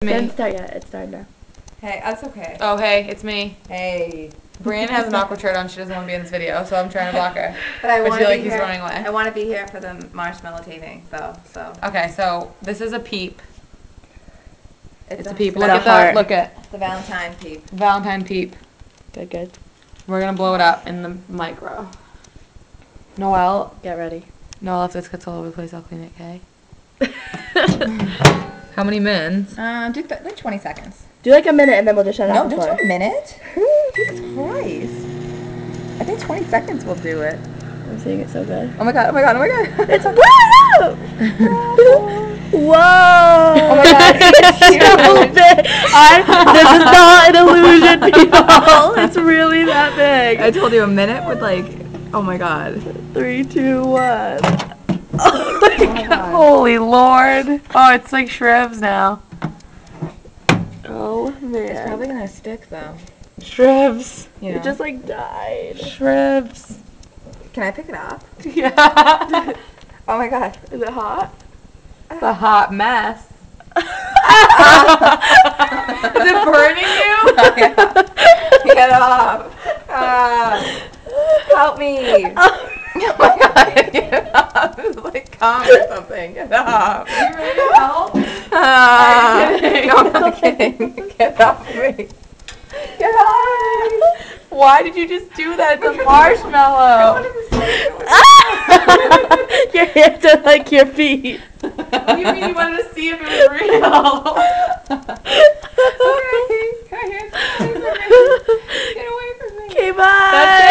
Didn't start yet. It started now. Hey, that's okay. Oh, hey, it's me. Hey. Brianna has an awkward shirt on. She doesn't want to be in this video, so I'm trying to block her. But I want to feel be like here. he's running away. I want to be here for the marshmallow taping, though. So. Okay, so this is a peep. It's a peep. With Look a at that. heart. Look at The Valentine peep. Valentine peep. Good, good. We're gonna blow it up in the micro. Noelle, Get ready. Noelle, if this gets all over the place, I'll clean it. Okay. How many minutes? Do like 20 seconds. Do like a minute and then we'll just shut No, off the don't floor. do a minute. Jesus Christ. I think 20 seconds will do it. I'm seeing it so good. Oh my god, oh my god, oh my god. It's whoa! Whoa! Oh my god. It's so big. This is not an illusion, people. It's really that big. I told you a minute would like, oh my god. 3, 2, 1. Oh my god. Holy Lord! Oh, it's like shrubs now. Oh man. It's probably gonna stick though. Shrubs. You know. It just like died. Shrubs. Can I pick it up? Yeah. Oh my god. Is it hot? It's a hot mess. Is it burning you? Get up. Help me. Oh my god, get up. It's like calm or something. Get up. Are you ready to help? No, I'm not kidding. Get off me. Get off. Why did you just do that? It's a marshmallow. Your hands are like your feet. What do you mean you wanted to see if it was real? Okay. Get away from me. Okay, bye. That's